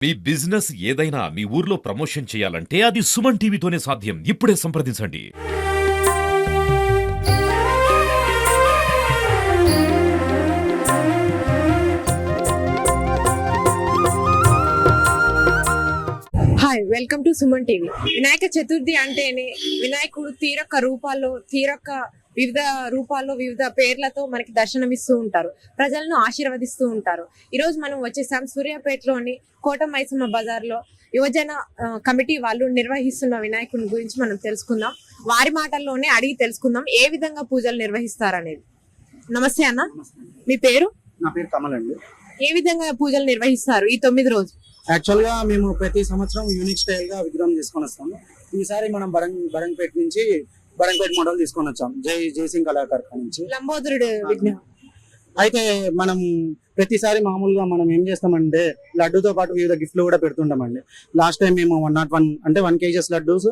మీ business ఏదైనా మీ ఊర్లో promotion చేయాలంటే అది సుమన్ టీవీతోనే సాధ్యం. ఇప్పుడే సంప్రదించండి. Hi, welcome to Suman TV. Vinayaka Chaturthi అంటేనే వినాయకుడు వివిధ రూపాల్లో వివిధ పేర్లతో మనకి దర్శనమిస్తూ ఉంటారు, ప్రజలను ఆశీర్వదిస్తూ ఉంటారు. ఈరోజు మనం వచ్చేసాం సూర్యాపేటలోని కోట మైసమ్మ బజార్లో యువజన కమిటీ వాళ్ళు నిర్వహిస్తున్న వినాయకుని గురించి మనం తెలుసుకుందాం. వారి మాటల్లోనే అడిగి తెలుసుకుందాం ఏ విధంగా పూజలు నిర్వహిస్తారనేది. నమస్తే అన్న, మీ పేరు? నా పేరు కమల్ అండి. ఏ విధంగా పూజలు నిర్వహిస్తారు ఈ 9 రోజులు? యాక్చువల్ గా మేము ప్రతి సంవత్సరం యూనిక్ స్టైల్ గా విగ్రహం తీసుకొని వస్తాము. ఈసారి మనం బరంగపేట నుంచి బరంగపేట మోడల్ తీసుకొని వచ్చాం, జయసింగ్ కళాకార్ నుంచి లంబోదరుడు విగ్రహం. అయితే మనం ప్రతిసారి మామూలుగా మనం ఏం చేస్తామంటే లడ్డూతో పాటు వివిధ గిఫ్ట్లు కూడా పెడుతుంటామండి. లాస్ట్ టైం మేము 101 అంటే 1 kg లడ్డూస్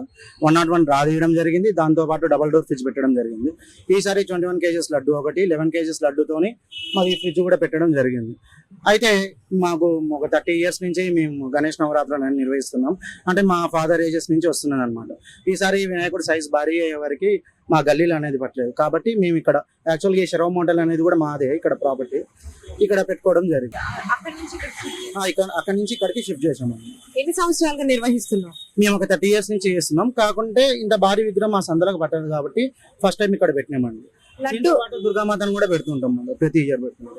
101 డ్రా తీయడం జరిగింది. దాంతో పాటు డబల్ డోర్ ఫ్రిడ్జ్ పెట్టడం జరిగింది. ఈసారి 21 kg లడ్డు ఒకటి, 11 kg లడ్డుతోని మాది ఫ్రిడ్జ్ కూడా పెట్టడం జరిగింది. అయితే మాకు ఒక 30 years నుంచి మేము గణేష్ నవరాత్రులను నిర్వహిస్తున్నాం. అంటే మా ఫాదర్ ఏజెస్ నుంచి వస్తున్నాను అనమాట. ఈసారి వినాయకుడు సైజ్ భారీ అయ్యే వరకు మా గల్లీలు అనేది పట్టలేదు కాబట్టి మేము ఇక్కడ యాక్చువల్గా ఈ శరవ మోడల్ అనేది కూడా మాదే ఇక్కడ ప్రాపర్టీ, ఇక్కడ పెట్టుకోవడం జరిగింది. అక్కడ నుంచి ఇక్కడికి షిఫ్ట్ చేసామండి. ఎన్ని సంవత్సరాలుగా నిర్వహిస్తున్నాం? మేము ఒక 30 years నుంచి చేస్తున్నాం. కాకుంటే ఇంత భారీ విగ్రహం మా సందలకు పట్టదు కాబట్టి ఫస్ట్ టైం ఇక్కడ పెట్టినామండి. లడ్డు దుర్గామాతను కూడా పెడుతుంటాం, ప్రతి ఇయర్ పెడుతుంటాం.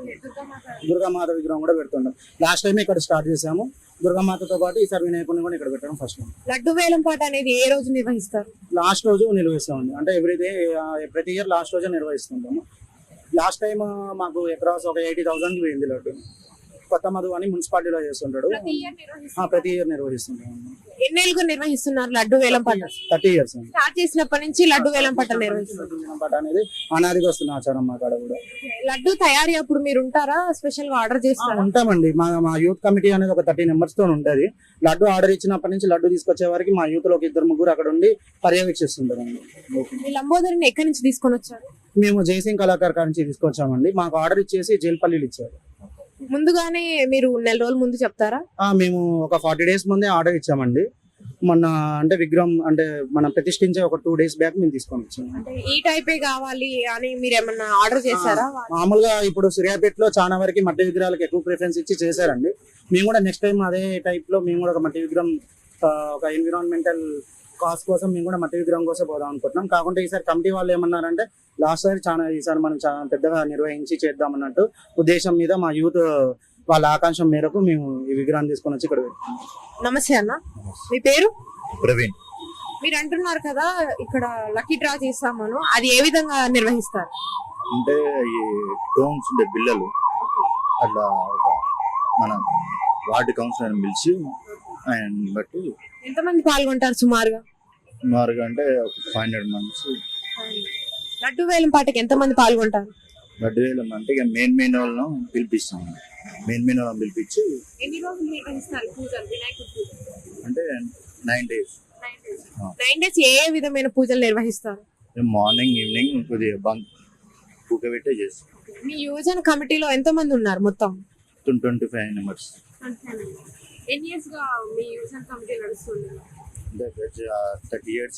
దుర్గామాత విగ్రహం కూడా పెడుతుంటాం. లాస్ట్ టైం ఇక్కడ స్టార్ట్ చేసాము దుర్గామాతతో పాటు. ఈసారి వినాయకుడిని కూడా ఇక్కడ పెట్టడం ఫస్ట్ టైం. లడ్డు వేలం పాట అనేది ఏ రోజు నిర్వహిస్తారు? లాస్ట్ రోజు నిర్వహిస్తామండి. అంటే ఎవ్రీడే ప్రతి ఇయర్ లాస్ట్ రోజు నిర్వహిస్తుంటాము. లాస్ట్ టైం మాకు అక్రాస్ ఒక 80,000 పోయింది లడ్డు. కొత్త మధు అని మున్సిపాలిటీలో చేస్తుంటాడు, ప్రతి ఇయర్ నిర్వహిస్తుంటాం. ఎన్నేళ్ళుగా నిర్వహిస్తున్నారు లడ్డు వేలం పాట? 30 years. స్టార్ట్ చేసినప్పటి నుంచి లడ్డు వేలం పాట నిర్వహిస్తున్నారు. వేలం పాట అనేది అనాదిగా వస్తున్న ఆచారం మా కాడ కూడా. లడ్డు తయారీ అప్పుడు మీరు ఉంటారా? స్పెషల్ గా ఆర్డర్ చేస్తారా? ఉంటామండి. మా యూత్ కమిటీ అనేది ఒక 30 members తో ఉంటది. లడ్డు ఆర్డర్ ఇచ్చినప్పటి నుంచి లడ్డు తీసుకొచ్చే వరకు మా యూత్ లో ఒక 2-3 అక్కడ ఉండి పర్యవేక్షిస్తుంటారండి. ఈ లంబోదరిని ఎక్కడి నుంచి తీసుకొని వచ్చారు? మేము జయసింగ్ కళాకార్ నుంచి తీసుకొచ్చామండి. మాకు ఆర్డర్ ఇచ్చేసి జైల్పల్లిలు ఇచ్చారు. ముందుగానే మీరు నెల రోజుల ముందు చెప్తారా? మేము ఒక 40 days ముందే ఆర్డర్ ఇచ్చామండి. మొన్న అంటే విగ్రహం అంటే మనం ప్రతిష్ఠించే ఒక 2 days బ్యాక్ మేము తీసుకొని వచ్చాము. అంటే ఈ టైపే కావాలి అని మీరు ఏమన్నా ఆర్డర్ చేశారా? మామూలుగా ఇప్పుడు సూర్యాపేటలో చాలా వరకు మట్టి విగ్రహాలకు ఎక్కువ ప్రిఫరెన్స్ ఇచ్చి చేశారండి. మేము కూడా నెక్స్ట్ టైం అదే టైప్ లో మేము కూడా ఒక మట్టి విగ్రహం ఒక ఎన్విరాన్మెంటల్ కాస్ట్ కోసం మేము కూడా మట్టి విగ్రహం కోసం పోదాం అనుకుంటున్నాం. కాకుంటే ఈసారి కమిటీ వాళ్ళు ఏమన్నారంటే లాస్ట్ సారి ఈసారి మనం చాలా పెద్దగా నిర్వహించి చేద్దాం అన్నట్టు ఉద్దేశం మీద మా యూత్ వాళ్ళ ఆకాంక్ష మేరకు మేము ఈ విగ్రహాన్ని తీసుకొని వచ్చి ఇక్కడ పెట్టాం. నమస్తే అన్న, మీ పేరు? ప్రవీణ్. మీరు అంటున్నారు కదా ఇక్కడ లక్కీ డ్రా చేస్తామను, అది ఏ విధంగా నిర్వహిస్తారు? అంటే ఈ టోన్స్ ఉండే బిల్లలు అట్లా ఒక మన వార్డు కౌన్సిలర్ పిలిచి ఆయన బట్టి ఎంతమంది పాల్గొంటారు సుమారుగా? సుమారుగా అంటే ఒక 500 members. లడ్డు వేలం పాటకి ఎంతమంది పాల్గొంటారు? 2,000 అంటే ఇక మెయిన్ వాళ్ళను పిలిపిస్తాం. మెయిన్ వాళ్ళని పిలిపించి ఎన్ని రోజులు నిర్వహిస్తారు పూజలు? వినాయకుడి పూజ అంటే 9 days. 9 days ఏ విధమైన పూజలు నిర్వహిస్తారు? మార్నింగ్ ఈవినింగ్ కొద్దిగా బంక్ పూకబెట్టే చేస్తాం. మీ యువజన కమిటీలో ఎంతమంది ఉన్నారు మొత్తం? 25 members. ఎన్ని ఇయర్స్ గా మీ యువజన కమిటీ నడుస్తుంది? 30 years.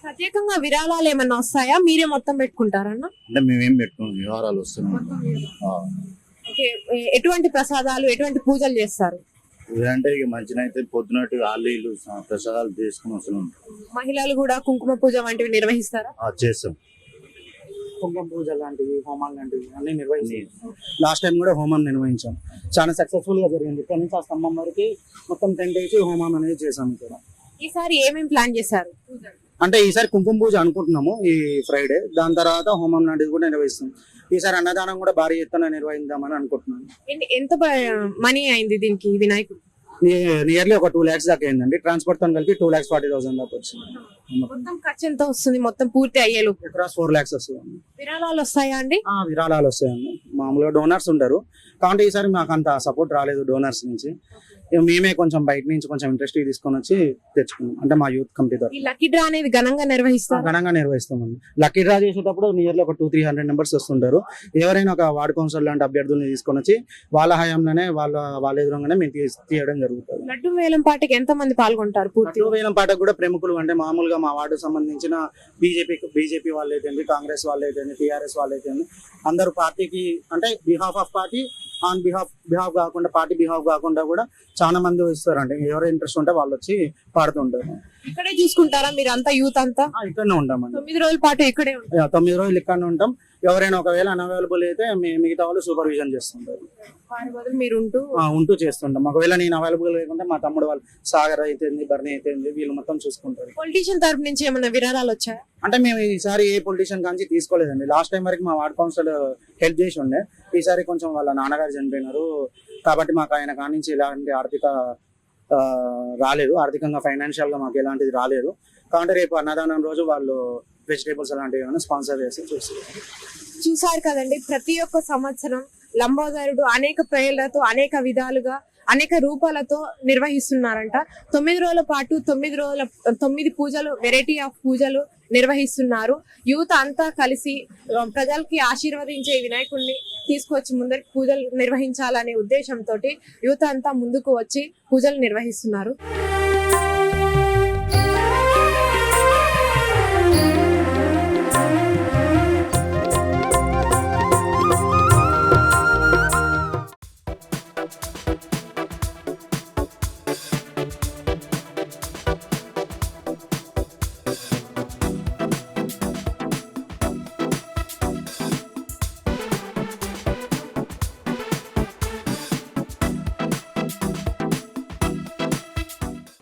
ప్రత్యేకంగా విరాళాలు ఏమన్నా వస్తాయా? మీరే మొత్తం పెట్టుకుంటారన్నా? అంటే మేమేం పెట్టుకున్నాం, వివరాలు వస్తున్నాం. ఎటువంటి ప్రసాదాలు, ఎటువంటి పూజలు చేస్తారు? అంటే ఇక మంచిగా అయితే పొద్దునట్టు వాళ్ళు ప్రసాదాలు చేసుకుని వస్తున్నాం. మహిళలు కూడా కుంకుమ పూజ వంటివి నిర్వహిస్తారా? చేస్తాం. కుంకుమ పూజ లాంటివి, హోమాలు లాంటివి అన్ని నిర్వహించాం. లాస్ట్ టైం కూడా హోమం నిర్వహించాం, చాలా సక్సెస్ఫుల్ గా జరిగింది. ఇక్కడ నుంచి ఆ స్తంభం వరకు మొత్తం 10 days హోమం అనేది చేసాం. ఇక్కడ ఈసారి ఏమేమి ప్లాన్ చేశారు? అంటే ఈసారి కుంకుమ పూజ అనుకుంటున్నాము ఈ ఫ్రైడే, దాని తర్వాత హోమం లాంటిది కూడా నిర్వహిస్తాం. ఈసారి అన్నదానం కూడా భారీ ఎత్తున నిర్వహిద్దామని అనుకుంటున్నాను. ఎంత మనీ అయింది దీనికి వినాయకుడు? నియర్లీ ఒక 2 lakhs దాకా అయిందండి. ట్రాన్స్పోర్ట్ తో కలిపి 2,40,000 దాకా వచ్చింది. మొత్తం ఖర్చు ఎంత వస్తుంది మొత్తం పూర్తి అయ్యేలోపు? అక్రాస్ 4 lakhs వస్తుంది. విరాళాలు వస్తాయా అండి? విరాళాలు వస్తాయండి. మామూలుగా డోనర్స్ ఉంటారు కాబట్టి ఈసారి మాకు అంత సపోర్ట్ రాలేదు డోనర్స్ నుంచి. ఇక మేమే కొంచెం బయట నుంచి కొంచెం ఇంట్రెస్ట్ తీసుకొని వచ్చి తెచ్చుకున్నాం, అంటే మా యూత్ కమిటీ ఈ లక్కీ డ్రా అనేది ఘనంగా నిర్వహిస్తారు. ఘనంగా నిర్వహిస్తామండి. లక్కీ డ్రా చేసేటప్పుడు నియర్లీ ఒక 200-300 మెంబర్స్ వస్తుంటారు. ఎవరైనా ఒక వార్డు కౌన్సిలర్ లాంటి అభ్యర్థుల్ని తీసుకొని వచ్చి వాళ్ళ హయాంలోనే వాళ్ళ ఎదురుగానే మేము తీయడం జరుగుతుంది. లడ్డు వేలం పాటకి ఎంత మంది పాల్గొంటారు పూర్తి? లడ్డూ వేలం పాటకు కూడా ప్రముఖులు, అంటే మామూలుగా మా వార్డు సంబంధించిన బీజేపీ వాళ్ళు అయితే, కాంగ్రెస్ వాళ్ళు అయితే, టీఆర్ఎస్ వాళ్ళు అయితే, అందరూ పార్టీకి అంటే behalf of party on behalf కాకుండా, పార్టీ బిహాఫ్ కాకుండా కూడా చాలా మంది వస్తారండి. ఎవరు ఇంట్రెస్ట్ ఉంటే వాళ్ళు వచ్చి పాడుతుంటారు. ఇక్కడే చూసుకుంటారా మీరు అంతా యూత్ అంతా? ఇక్కడనే ఉంటామండి. 9 రోజుల పాటు ఇక్కడే ఉంటారు. 9 రోజులు ఇక్కడనే ఉంటాం. ఎవరైనా ఒకవేళ అన్అవైలబుల్ అయితే మిగతా వాళ్ళు సూపర్విజన్ చేస్తుంటారు. వారి బదులు మీరు ఉంటూ చేస్తుంటాం. ఒకవేళ నేను అవైలబుల్ లేకుంటే మా తమ్ముడు వాళ్ళు సాగర్ అయితే, బర్నీ అయితే వీళ్ళు మొత్తం చూసుకుంటారు. పొలిటీషియన్ తరపు నుంచి ఏమైనా విరాళాలు వచ్చాయా? అంటే మేము ఈసారి ఏ పొలిటీషియన్ కాంచి తీసుకోలేదండి. లాస్ట్ టైం వరకు మా వార్డ్ కౌన్సిలర్ హెల్ప్ చేసి ఉండే. ఈసారి కొంచెం వాళ్ళ నాన్నగారు చనిపోయినారు కాబట్టి మాకు ఆయన కానించి ఎలాంటి రాలేదు, ఆర్థికంగా ఫైనాన్షియల్ గా మాకు ఎలాంటిది రాలేదు. కాబట్టి రేపు అన్నదానం రోజు వాళ్ళు వెజిటేబుల్స్ అలాంటివి ఏమైనా స్పాన్సర్ చేసి చూసారు కదండి. ప్రతి ఒక్క సంవత్సరం లంబోదరుడు అనేక పేర్లతో, అనేక విధాలుగా, అనేక రూపాలతో నిర్వహిస్తున్నారంట. 9 రోజుల పాటు 9 పూజలు, వెరైటీ ఆఫ్ పూజలు నిర్వహిస్తున్నారు. యూత్ అంతా కలిసి ప్రజలకి ఆశీర్వదించే వినాయకుడిని తీసుకొచ్చి ముందరికి పూజలు నిర్వహించాలనే ఉద్దేశంతో యూత్ అంతా ముందుకు వచ్చి పూజలు నిర్వహిస్తున్నారు.